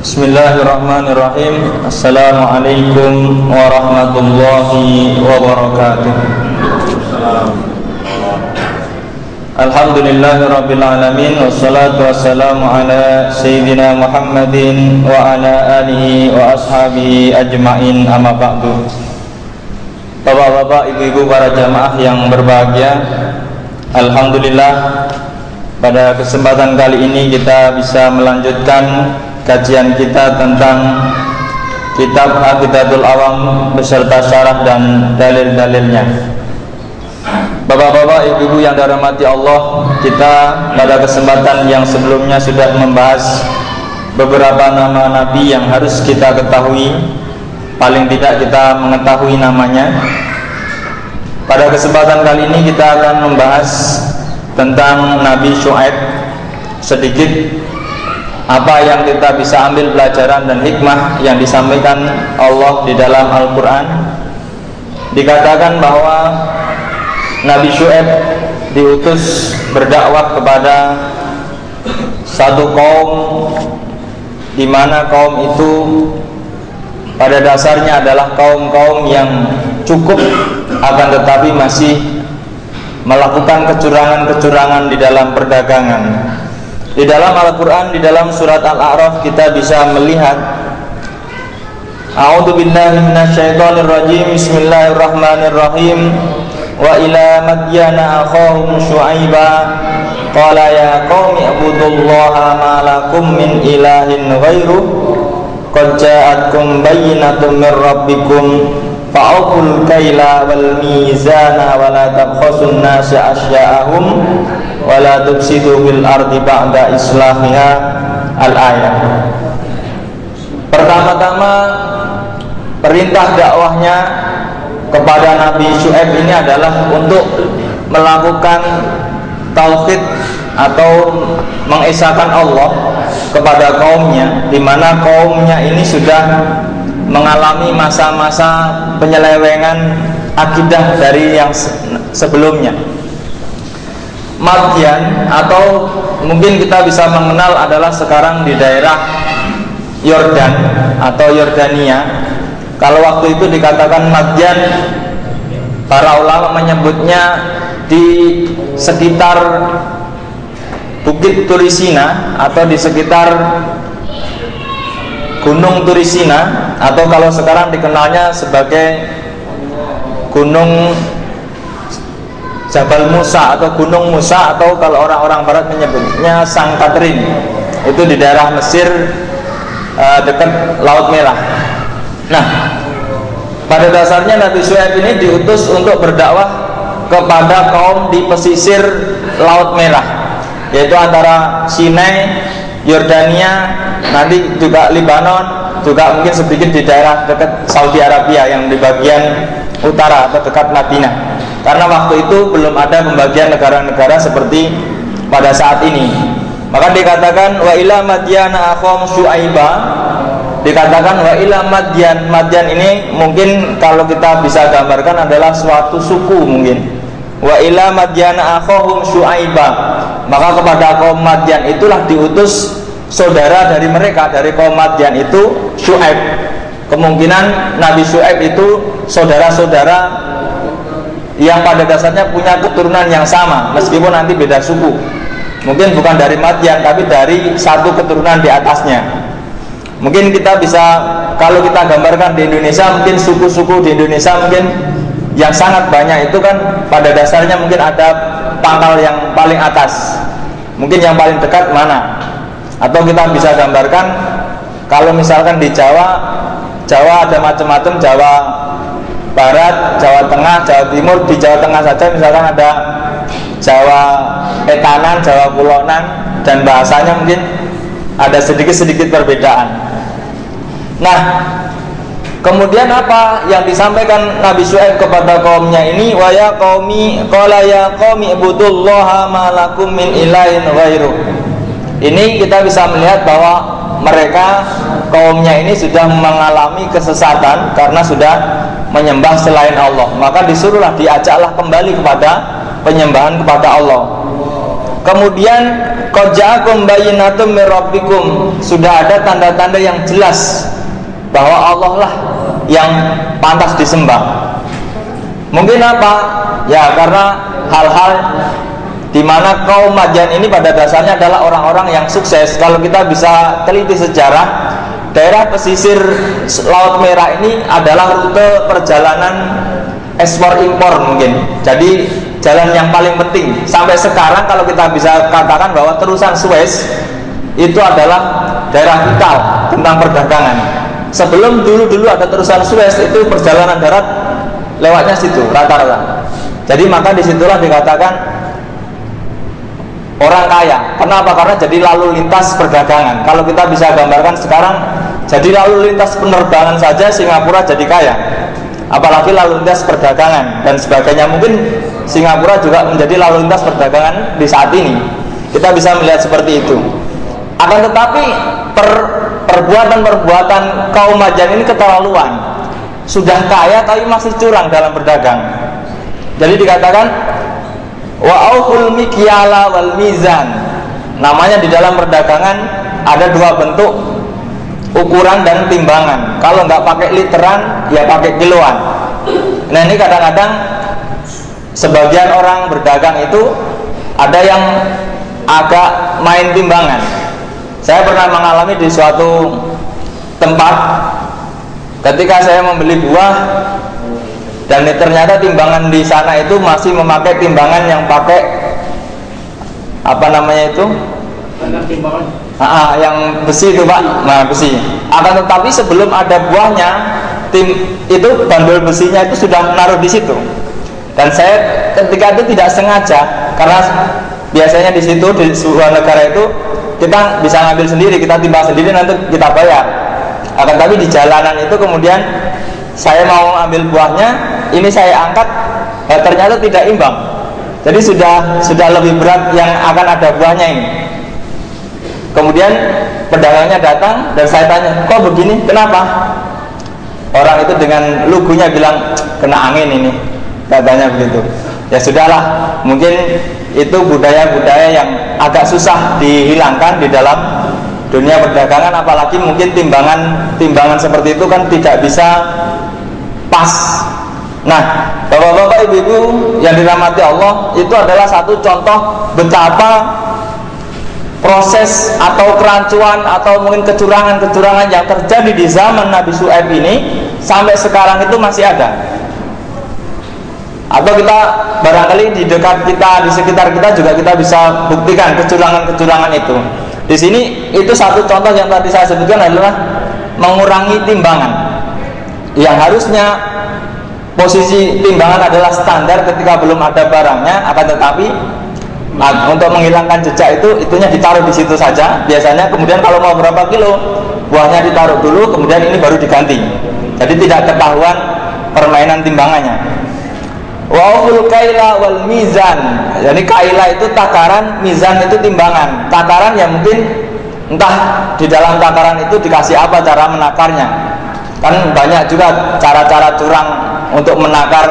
Bismillahirrahmanirrahim. Assalamualaikum warahmatullahi wabarakatuh. Alhamdulillahirabbil alamin, wassalatu wassalamu ala sayyidina Muhammadin wa ala alihi wa ashabihi ajmain, amma ba'du. Bapak-bapak, ibu-ibu, para jamaah yang berbahagia, alhamdulillah pada kesempatan kali ini kita bisa melanjutkan kajian kita tentang kitab Aqidatul Awam beserta syarah dan dalil-dalilnya. Bapak-bapak, ibu-ibu yang dirahmati Allah, kita pada kesempatan yang sebelumnya sudah membahas beberapa nama nabi yang harus kita ketahui, paling tidak kita mengetahui namanya. Pada kesempatan kali ini kita akan membahas tentang Nabi Syuaib sedikit, apa yang kita bisa ambil pelajaran dan hikmah yang disampaikan Allah di dalam Al-Quran. Dikatakan bahwa Nabi Syuaib diutus berdakwah kepada satu kaum, di mana kaum itu pada dasarnya adalah kaum-kaum yang cukup, akan tetapi masih melakukan kecurangan-kecurangan di dalam perdagangan. Di dalam Al-Quran, di dalam surat Al-A'raf kita bisa melihat, A'udzu billahi minasyaitonir rajim, bismillahirrahmanirrahim. Wa ila madyana akhahum Syu'aiba qala ya qaumi ibudullaha ma lakum min ilahin ghairuh qad ja'atkum bayyinatun mir rabbikum fa'uful kaila wal mizana wa la tabkhasun nasa asya'ahum wa la tufsidu bil ardi ba'da islahiha. Al-ayat. Pertama-tama perintah dakwahnya kepada Nabi Syuaib ini adalah untuk melakukan tauhid atau mengesahkan Allah kepada kaumnya, di mana kaumnya ini sudah mengalami masa-masa penyelewengan akidah dari yang sebelumnya. Madyan, atau mungkin kita bisa mengenal adalah sekarang di daerah Yordan atau Yordania. Kalau waktu itu dikatakan Madyan, para ulama menyebutnya di sekitar Bukit Turisina atau di sekitar Gunung Turisina, atau kalau sekarang dikenalnya sebagai Gunung Jabal Musa atau Gunung Musa, atau kalau orang-orang barat menyebutnya Sang Katrin. Itu di daerah Mesir, dekat Laut Merah. Nah, pada dasarnya Nabi Syuaib ini diutus untuk berdakwah kepada kaum di pesisir Laut Merah, yaitu antara Sinai, Yordania, nanti juga Lebanon, juga mungkin sedikit di daerah dekat Saudi Arabia yang di bagian utara atau dekat Madinah. Karena waktu itu belum ada pembagian negara-negara seperti pada saat ini. Maka dikatakan wa ila madyana akhahum Syu'aiba. Dikatakan wa ila Madyan. Madyan ini mungkin kalau kita bisa gambarkan adalah suatu suku mungkin. Wa ila madyana akhahum Syu'aiba. Maka kepada kaum Madyan itulah diutus saudara dari mereka, dari kaum Madyan itu Syuaib. Kemungkinan Nabi Syuaib itu saudara-saudara yang pada dasarnya punya keturunan yang sama, meskipun nanti beda suku. Mungkin bukan dari Madyan, tapi dari satu keturunan di atasnya. Mungkin kita bisa, kalau kita gambarkan di Indonesia, mungkin suku-suku di Indonesia mungkin yang sangat banyak itu kan pada dasarnya mungkin ada pangkal yang paling atas. Mungkin yang paling dekat mana? Atau kita bisa gambarkan, kalau misalkan di Jawa ada macam-macam, Jawa Barat, Jawa Tengah, Jawa Timur. Di Jawa Tengah saja misalkan ada Jawa Etanan, Jawa Kulonan, dan bahasanya mungkin ada sedikit-sedikit perbedaan. Nah, kemudian apa yang disampaikan Nabi Syuaib kepada kaumnya ini? Wa ya qaumi qala ya qaumi ibudullaha ma lakum min ilahin ghairuh. Ini kita bisa melihat bahwa mereka, kaumnya ini sudah mengalami kesesatan karena sudah menyembah selain Allah. Maka disuruhlah, diajaklah kembali kepada penyembahan kepada Allah. Kemudian qad ja'akum bayyinatun mir rabbikum, sudah ada tanda-tanda yang jelas bahwa Allah lah yang pantas disembah. Mungkin apa? Ya karena hal-hal di mana kaum Madian ini pada dasarnya adalah orang-orang yang sukses. Kalau kita bisa teliti sejarah, daerah pesisir Laut Merah ini adalah rute perjalanan ekspor impor mungkin. Jadi jalan yang paling penting sampai sekarang. Kalau kita bisa katakan bahwa terusan Suez itu adalah daerah vital tentang perdagangan. Sebelum dulu ada terusan Suez, itu perjalanan darat lewatnya situ rata-rata. Jadi maka disitulah dikatakan orang kaya. Kenapa? Karena jadi lalu lintas perdagangan. Kalau kita bisa gambarkan sekarang, jadi lalu lintas penerbangan saja Singapura jadi kaya, apalagi lalu lintas perdagangan dan sebagainya. Mungkin Singapura juga menjadi lalu lintas perdagangan di saat ini. Kita bisa melihat seperti itu. Akan tetapi perbuatan-perbuatan kaum Madian ini keterlaluan. Sudah kaya tapi masih curang dalam berdagang. Jadi dikatakan wa auful mikyala wal mizan. Namanya di dalam perdagangan ada dua bentuk, ukuran dan timbangan. Kalau nggak pakai literan, ya pakai kiloan. Nah ini kadang-kadang sebagian orang berdagang itu ada yang agak main timbangan. Saya pernah mengalami di suatu tempat ketika saya membeli buah, dan ternyata timbangan di sana itu masih memakai timbangan yang pakai apa namanya itu? Yang besi itu Pak, nah besi. Akan tetapi sebelum ada buahnya, itu bandul besinya itu sudah menaruh di situ. Dan saya ketika itu tidak sengaja, karena biasanya di situ di sebuah negara itu kita bisa ngambil sendiri, kita timbang sendiri, nanti kita bayar. Akan tetapi di jalanan itu kemudian saya mau ambil buahnya, ini saya angkat, ternyata tidak imbang. Jadi sudah lebih berat yang akan ada buahnya ini. Kemudian pedagangnya datang dan saya tanya, kok begini? Kenapa? Orang itu dengan lugunya bilang, kena angin ini, katanya begitu. Ya sudahlah, mungkin itu budaya-budaya yang agak susah dihilangkan di dalam dunia perdagangan, apalagi mungkin timbangan seperti itu kan tidak bisa pas. Nah, bapak-bapak, ibu-ibu yang dirahmati Allah, itu adalah satu contoh betapa proses atau kerancuan atau mungkin kecurangan-kecurangan yang terjadi di zaman Nabi Syuaib ini sampai sekarang itu masih ada. Atau kita barangkali di dekat kita, di sekitar kita juga kita bisa buktikan kecurangan-kecurangan itu. Di sini itu satu contoh yang tadi saya sebutkan adalah mengurangi timbangan. Yang harusnya posisi timbangan adalah standar ketika belum ada barangnya, akan tetapi untuk menghilangkan jejak itunya ditaruh di situ saja. Biasanya kemudian kalau mau berapa kilo, buahnya ditaruh dulu, kemudian ini baru diganti. Jadi tidak ketahuan permainan timbangannya. Wa'uful kaila wal mizan. Jadi kaila itu takaran, mizan itu timbangan. Takaran yang mungkin entah di dalam takaran itu dikasih apa cara menakarnya. Kan banyak juga cara-cara curang untuk menakar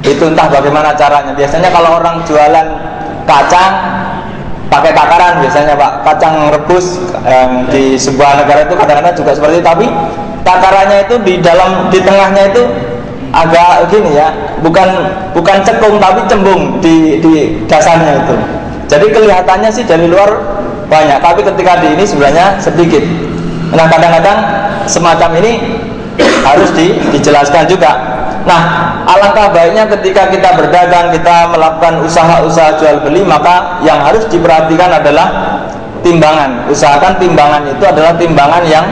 itu, entah bagaimana caranya. Biasanya kalau orang jualan kacang pakai takaran biasanya Pak, kacang rebus di sebuah negara itu kadang-kadang juga seperti itu. Tapi takarannya itu di tengahnya itu agak gini ya, bukan cekung tapi cembung di dasarnya itu. Jadi kelihatannya sih dari luar banyak, tapi ketika di ini sebenarnya sedikit. Nah kadang-kadang semacam ini harus dijelaskan juga. Nah alangkah baiknya ketika kita berdagang, kita melakukan usaha-usaha jual beli, maka yang harus diperhatikan adalah timbangan. Usahakan timbangan itu adalah timbangan yang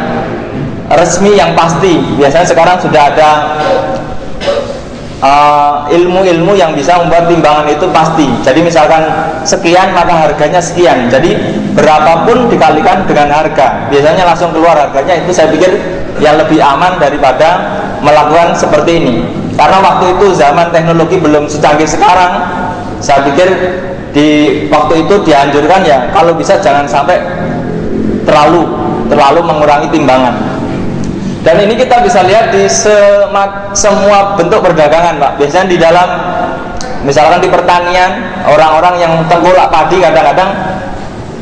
resmi, yang pasti. Biasanya sekarang sudah ada ilmu-ilmu yang bisa membuat timbangan itu pasti. Jadi misalkan sekian maka harganya sekian. Jadi berapapun dikalikan dengan harga, biasanya langsung keluar harganya. Itu saya pikir yang lebih aman daripada melakukan seperti ini. Karena waktu itu zaman teknologi belum secanggih sekarang. Saya pikir di waktu itu dianjurkan ya kalau bisa jangan sampai terlalu mengurangi timbangan. Dan ini kita bisa lihat di semua bentuk perdagangan Pak. Biasanya di dalam Misalkan di pertanian, orang-orang yang tengkulak padi kadang-kadang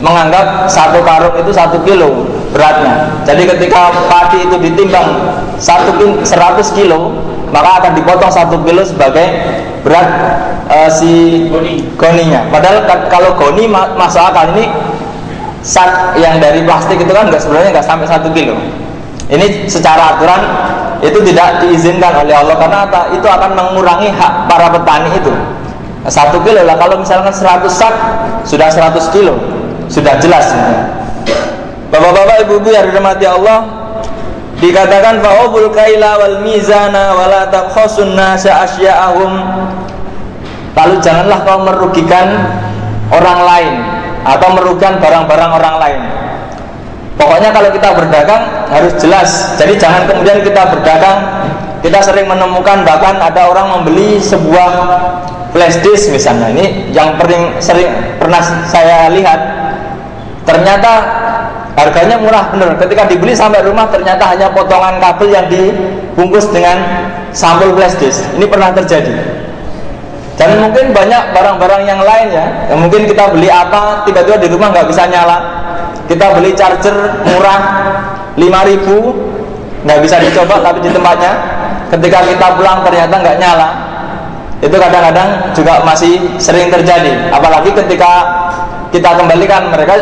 menganggap 1 karung itu 1 kilo beratnya. Jadi ketika padi itu ditimbang 100 kilo, maka akan dipotong 1 kilo sebagai berat si goninya. Padahal kalau goni masuk akal, ini sak yang dari plastik itu kan sebenarnya nggak sampai 1 kilo. Ini secara aturan itu tidak diizinkan oleh Allah, karena itu akan mengurangi hak para petani itu. 1 kilo lah, kalau misalkan 100 sak sudah 100 kilo, sudah jelas. Bapak-bapak, ibu-ibu yang dirahmati Allah, dikatakan fa'ubul kaila wal mizana wala tabkhasun nasa asya'ahum. Lalu janganlah kau merugikan orang lain atau merugikan barang-barang orang lain. Pokoknya kalau kita berdagang harus jelas. Jadi jangan kemudian kita berdagang, kita sering menemukan bahkan ada orang membeli sebuah flash disk misalnya. Ini yang sering pernah saya lihat. Ternyata harganya murah bener. Ketika dibeli sampai rumah ternyata hanya potongan kabel yang dibungkus dengan sampul flash disk. Ini pernah terjadi. Dan mungkin banyak barang-barang yang lain ya. Yang mungkin kita beli apa, tiba-tiba di rumah nggak bisa nyala. Kita beli charger murah 5.000, nggak bisa dicoba tapi di tempatnya. Ketika kita pulang ternyata nggak nyala. Itu kadang-kadang juga masih sering terjadi. Apalagi ketika kita kembalikan, mereka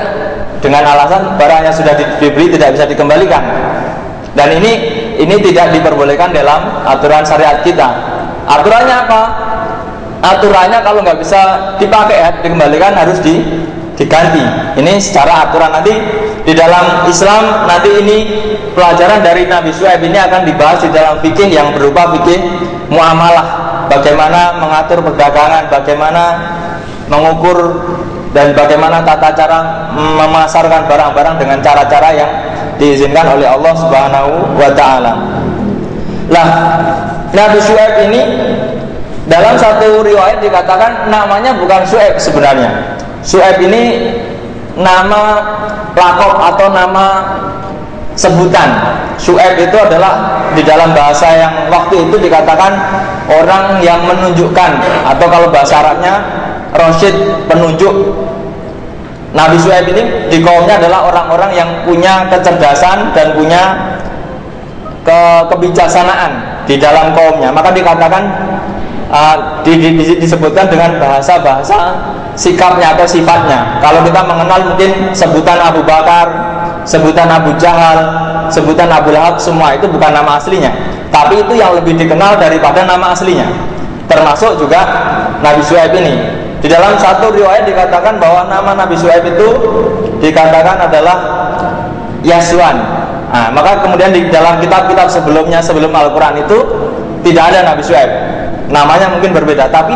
dengan alasan barang yang sudah dibeli tidak bisa dikembalikan. Dan ini tidak diperbolehkan dalam aturan syariat kita. Aturannya apa? Aturannya kalau nggak bisa dipakai ya, dikembalikan, harus diganti. Ini secara aturan. Nanti di dalam Islam, nanti ini pelajaran dari Nabi Syuaib ini akan dibahas di dalam fikih yang berupa fikih muamalah. Bagaimana mengatur perdagangan, bagaimana mengukur, dan bagaimana tata cara memasarkan barang-barang dengan cara-cara yang diizinkan oleh Allah Subhanahu wa ta'ala. Lah, Nabi Syuaib ini dalam satu riwayat dikatakan namanya bukan Syuaib sebenarnya. Syuaib ini nama lakop atau nama sebutan. Syuaib itu adalah di dalam bahasa yang waktu itu dikatakan orang yang menunjukkan, atau kalau bahasa Arabnya Rasyid, penunjuk. Nabi Syuaib ini di kaumnya adalah orang-orang yang punya kecerdasan dan punya kebijaksanaan di dalam kaumnya. Maka dikatakan disebutkan dengan bahasa-bahasa sikapnya atau sifatnya. Kalau kita mengenal mungkin sebutan Abu Bakar, sebutan Abu Jahal, sebutan Abu Lahab, semua itu bukan nama aslinya, tapi itu yang lebih dikenal daripada nama aslinya. Termasuk juga Nabi Syuaib ini. Di dalam satu riwayat dikatakan bahwa nama Nabi Syuaib itu dikatakan adalah Yaswan. Nah, maka kemudian di dalam kitab-kitab sebelumnya, sebelum Al-Quran itu tidak ada Nabi Syuaib. Namanya mungkin berbeda, tapi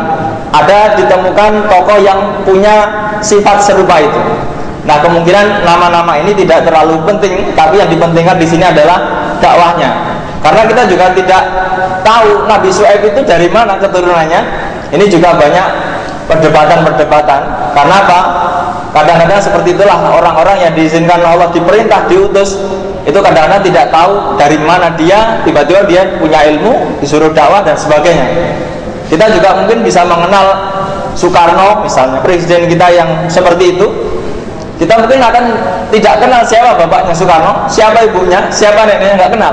ada ditemukan tokoh yang punya sifat serupa itu. Nah, kemungkinan nama-nama ini tidak terlalu penting, tapi yang dipentingkan di sini adalah dakwahnya. Karena kita juga tidak tahu Nabi Syuaib itu dari mana keturunannya. Ini juga banyak perdebatan-perdebatan. Karena apa? Kadang-kadang seperti itulah orang-orang yang diizinkan Allah, diperintah, diutus, itu kadang-kadang tidak tahu dari mana dia, tiba-tiba dia punya ilmu, disuruh dakwah dan sebagainya. Kita juga mungkin bisa mengenal Soekarno misalnya, presiden kita yang seperti itu. Kita mungkin akan tidak kenal siapa bapaknya Soekarno, siapa ibunya, siapa neneknya, nggak kenal.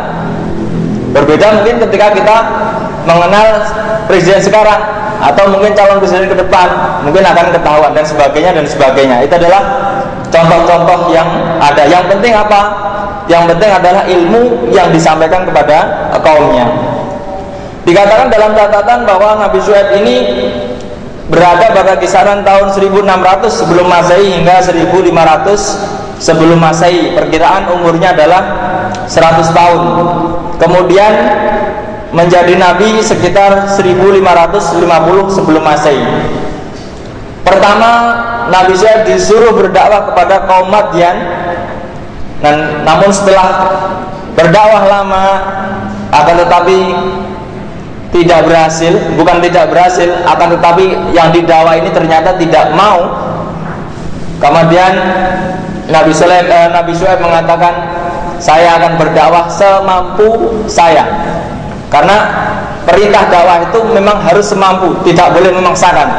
Berbeda mungkin ketika kita mengenal presiden sekarang, atau mungkin calon presiden ke depan, mungkin akan ketahuan dan sebagainya dan sebagainya. Itu adalah contoh-contoh yang ada. Yang penting apa? Yang penting adalah ilmu yang disampaikan kepada kaumnya. Dikatakan dalam catatan bahwa Nabi Syuaib ini berada pada kisaran tahun 1600 sebelum Masehi hingga 1500 sebelum Masehi. Perkiraan umurnya adalah 100 tahun. Kemudian menjadi nabi sekitar 1550 sebelum Masehi. Pertama, Nabi Syuaib disuruh berdakwah kepada kaum Madyan. Dan namun setelah berdakwah lama, akan tetapi tidak berhasil, bukan tidak berhasil, akan tetapi yang didakwah ini ternyata tidak mau. Kemudian Nabi Syuaib mengatakan, saya akan berdakwah semampu saya. Karena perintah dakwah itu memang harus semampu, tidak boleh memaksakan.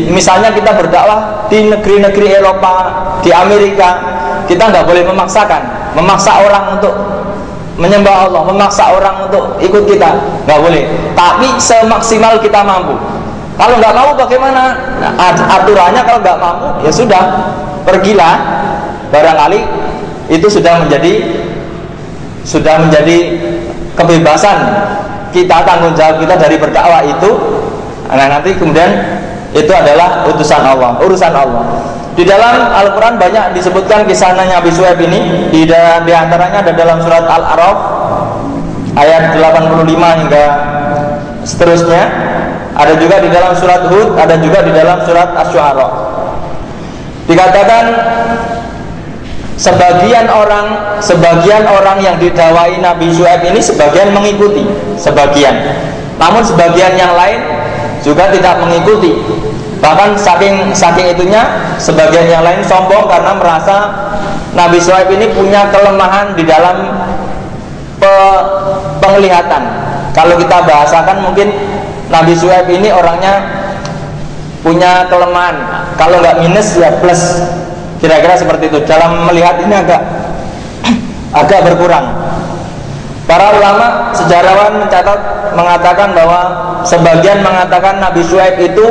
Misalnya kita berdakwah di negeri-negeri Eropa, di Amerika, kita nggak boleh memaksakan, memaksa orang untuk menyembah Allah, memaksa orang untuk ikut kita, nggak boleh. Tapi semaksimal kita mampu. Kalau nggak mau bagaimana? Nah, aturannya kalau nggak mampu ya sudah, pergilah. Barangkali itu sudah menjadi kebebasan kita, tanggung jawab kita dari berdakwah itu. Nah, nanti kemudian itu adalah utusan Allah, urusan Allah. Di dalam Al-Quran banyak disebutkan kisah Nabi Syuaib ini. Di antaranya ada dalam surat Al-A'raf ayat 85 hingga seterusnya. Ada juga di dalam surat Hud, ada juga di dalam surat Asy-Syu'ara. Dikatakan sebagian orang yang didakwai Nabi Syuaib ini sebagian mengikuti, sebagian. Namun sebagian yang lain juga tidak mengikuti. Bahkan saking itunya, sebagian yang lain sombong karena merasa Nabi Syuaib ini punya kelemahan di dalam penglihatan. Kalau kita bahasakan mungkin Nabi Syuaib ini orangnya punya kelemahan. Kalau nggak minus ya plus. Kira-kira seperti itu. Dalam melihat ini agak berkurang. Para ulama sejarawan mengatakan bahwa sebagian mengatakan Nabi Syuaib itu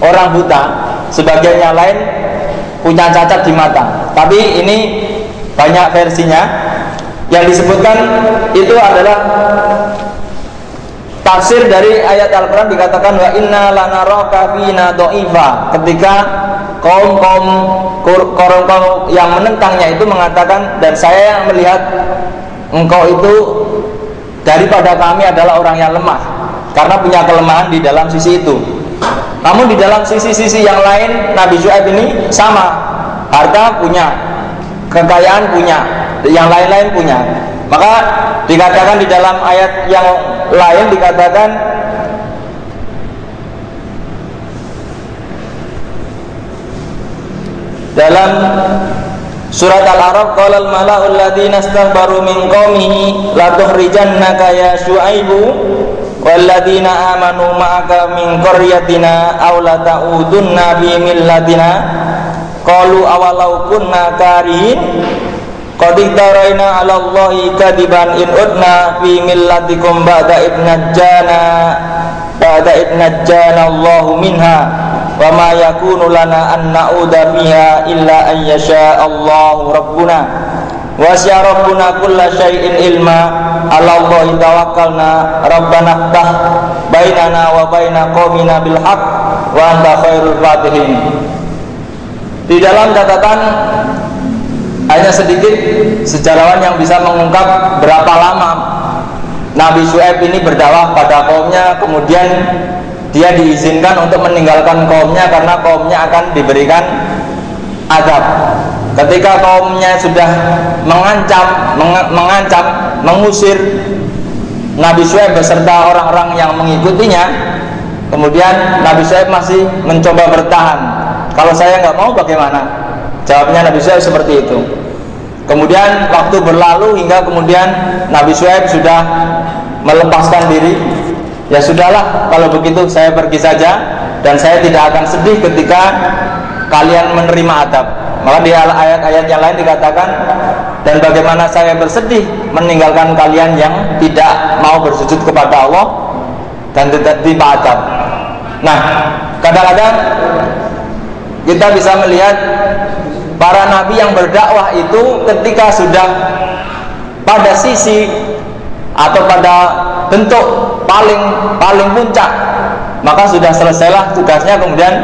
orang buta, sebagian yang lain punya cacat di mata. Tapi ini banyak versinya. Yang disebutkan itu adalah tafsir dari ayat Al-Quran, dikatakan wa inna lanaraka fina dha'ifa. Ketika kaum yang menentangnya itu mengatakan, dan saya yang melihat engkau itu daripada kami adalah orang yang lemah, karena punya kelemahan di dalam sisi itu. Namun di dalam sisi-sisi yang lain Nabi Syuaib ini sama, harta punya, kekayaan punya, yang lain-lain punya. Maka dikatakan di dalam ayat yang lain, dikatakan dalam surat Al-A'raf, qala al-mala'u alladziina istakbaru min qaumihi la tukhrijannaka ya Syuaibu walladziina amanu ma'aka min qaryatina aw la ta'udunna bi millatina qalu awalau kunna karihin qad iftaraina 'ala Allahi kadiban in udna fi millatikum ba'da idnajjana Allahu minha wa ma yakunu lana an na'uda fiha illa an yasha Allahu rabbuna wasi'a rabbuna kulla syai'in ilma 'ala Allahi tawakkalna rabbana ftah bainana wa baina qaumina bil haqq wa anta khairul fatihin. Di dalam catatan hanya sedikit sejarawan yang bisa mengungkap berapa lama Nabi Syuaib ini berdakwah pada kaumnya, kemudian dia diizinkan untuk meninggalkan kaumnya karena kaumnya akan diberikan azab. Ketika kaumnya sudah mengancam, mengusir Nabi Syuaib beserta orang-orang yang mengikutinya, kemudian Nabi Syuaib masih mencoba bertahan. Kalau saya nggak mau bagaimana? Jawabnya Nabi Syuaib seperti itu. Kemudian waktu berlalu hingga kemudian Nabi Syuaib sudah melepaskan diri. Ya sudahlah, kalau begitu saya pergi saja dan saya tidak akan sedih ketika kalian menerima adab. Maka di ayat-ayat yang lain dikatakan, dan bagaimana saya bersedih meninggalkan kalian yang tidak mau bersujud kepada Allah dan tidak adab. Nah, kadang-kadang kita bisa melihat para nabi yang berdakwah itu ketika sudah pada sisi atau pada bentuk paling puncak, maka sudah selesailah tugasnya. Kemudian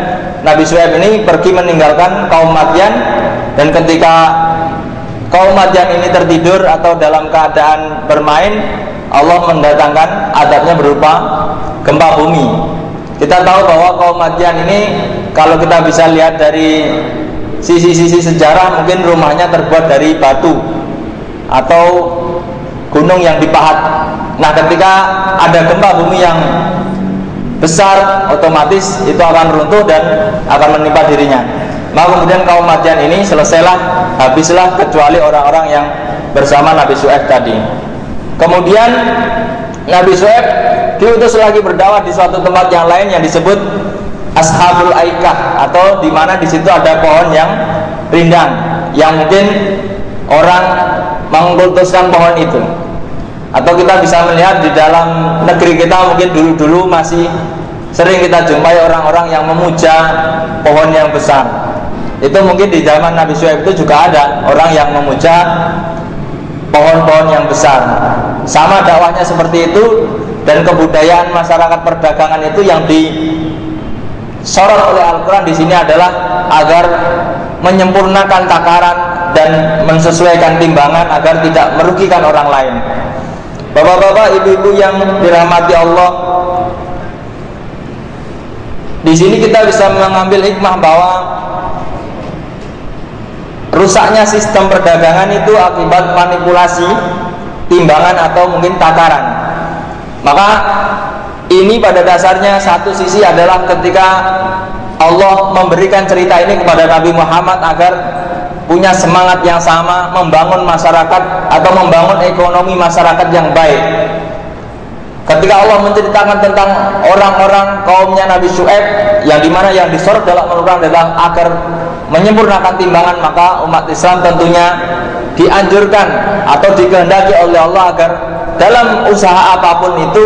Nabi Syuaib ini pergi meninggalkan kaum Madyan, dan ketika kaum Madyan ini tertidur atau dalam keadaan bermain, Allah mendatangkan adabnya berupa gempa bumi. Kita tahu bahwa kaum Madyan ini, kalau kita bisa lihat dari sisi-sisi sejarah, mungkin rumahnya terbuat dari batu atau gunung yang dipahat. Nah, ketika ada gempa bumi yang besar, otomatis itu akan runtuh dan akan menimpa dirinya. Maka kemudian kaum Madyan ini selesailah, habislah, kecuali orang-orang yang bersama Nabi Syuaib tadi. Kemudian Nabi Syuaib diutus lagi berdakwah di suatu tempat yang lain yang disebut Ashabul Aikah, atau di mana di situ ada pohon yang rindang, yang mungkin orang mengkultuskan pohon itu. Atau kita bisa melihat di dalam negeri kita mungkin dulu-dulu masih sering kita jumpai orang-orang yang memuja pohon yang besar. Itu mungkin di zaman Nabi Syuaib itu juga ada orang yang memuja pohon-pohon yang besar. Sama dakwahnya seperti itu, dan kebudayaan masyarakat perdagangan itu yang disorot oleh Al-Quran di sini adalah agar menyempurnakan takaran dan mensesuaikan timbangan agar tidak merugikan orang lain. Bapak-bapak, ibu-ibu yang dirahmati Allah, di sini kita bisa mengambil hikmah bahwa rusaknya sistem perdagangan itu akibat manipulasi timbangan atau mungkin takaran. Maka ini pada dasarnya satu sisi adalah ketika Allah memberikan cerita ini kepada Nabi Muhammad agar punya semangat yang sama membangun masyarakat atau membangun ekonomi masyarakat yang baik. Ketika Allah menceritakan tentang orang-orang kaumnya Nabi Syuaib, yang dimana yang disorot dalam Al-Quran adalah agar menyempurnakan timbangan, maka umat Islam tentunya dianjurkan atau dikehendaki oleh Allah agar dalam usaha apapun itu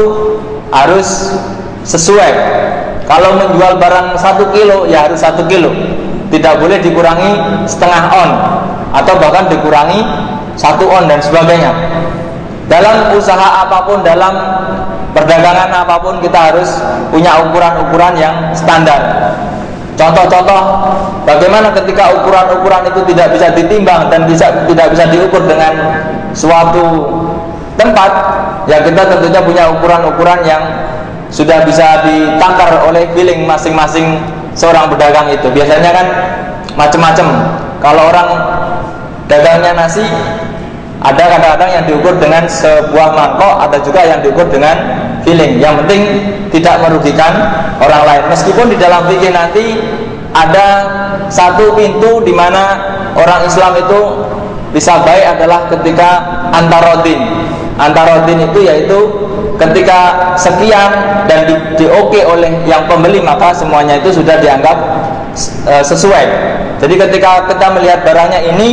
harus sesuai. Kalau menjual barang 1 kilo ya harus 1 kilo, tidak boleh dikurangi setengah on atau bahkan dikurangi 1 on dan sebagainya. Dalam usaha apapun, dalam perdagangan apapun, kita harus punya ukuran-ukuran yang standar. Contoh-contoh bagaimana ketika ukuran-ukuran itu tidak bisa ditimbang dan tidak bisa diukur dengan suatu tempat, ya kita tentunya punya ukuran-ukuran yang sudah bisa ditakar oleh feeling masing-masing seorang pedagang itu. Biasanya kan macam-macam. Kalau orang dagangnya nasi, ada kadang-kadang yang diukur dengan sebuah mangkok, ada juga yang diukur dengan feeling. Yang penting tidak merugikan orang lain. Meskipun di dalam fikih nanti ada satu pintu di mana orang Islam itu bisa baik adalah ketika antarodin. Antarodin itu yaitu ketika sekian dan di oke oleh yang pembeli, maka semuanya itu sudah dianggap sesuai. Jadi ketika kita melihat barangnya ini,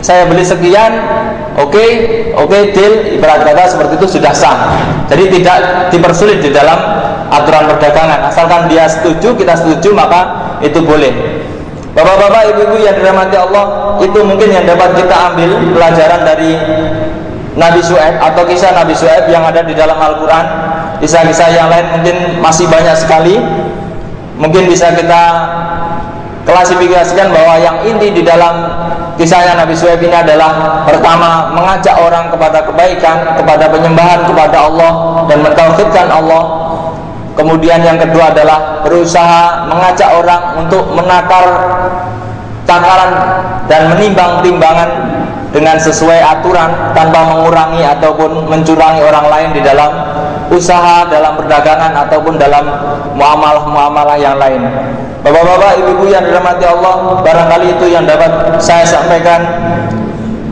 saya beli sekian, oke, deal, ibarat kata seperti itu sudah sah. Jadi tidak dipersulit di dalam aturan perdagangan. Asalkan dia setuju, kita setuju, maka itu boleh. Bapak-bapak, ibu-ibu yang dirahmati Allah, itu mungkin yang dapat kita ambil pelajaran dari Nabi Syuaib atau kisah Nabi Syuaib yang ada di dalam Al-Quran. Kisah-kisah yang lain mungkin masih banyak sekali. Mungkin bisa kita klasifikasikan bahwa yang inti di dalam kisahnya Nabi Syuaib ini adalah pertama, mengajak orang kepada kebaikan, kepada penyembahan kepada Allah dan mentauhidkan Allah. Kemudian yang kedua adalah berusaha mengajak orang untuk menakar takaran dan menimbang timbangan dengan sesuai aturan tanpa mengurangi ataupun mencurangi orang lain di dalam usaha, dalam perdagangan ataupun dalam muamalah-muamalah yang lain. Bapak-bapak, ibu-ibu yang dirahmati Allah, barangkali itu yang dapat saya sampaikan.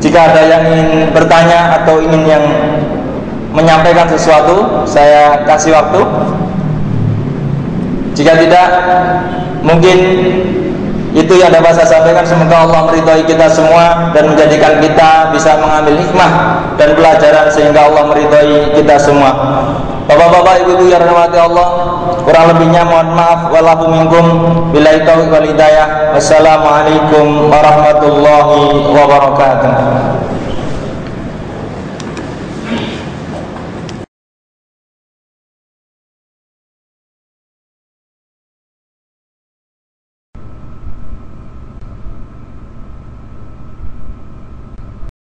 Jika ada yang ingin bertanya atau ingin yang menyampaikan sesuatu, saya kasih waktu. Jika tidak, mungkin itu yang dapat saya sampaikan. Semoga Allah meridhai kita semua dan menjadikan kita bisa mengambil hikmah dan pelajaran sehingga Allah meridhai kita semua. Bapak-bapak, ibu-ibu yang dirahmati Allah, kurang lebihnya mohon maaf. Wallahu minkum billahi taufiq wal hidayah. Wassalamualaikum warahmatullahi wabarakatuh.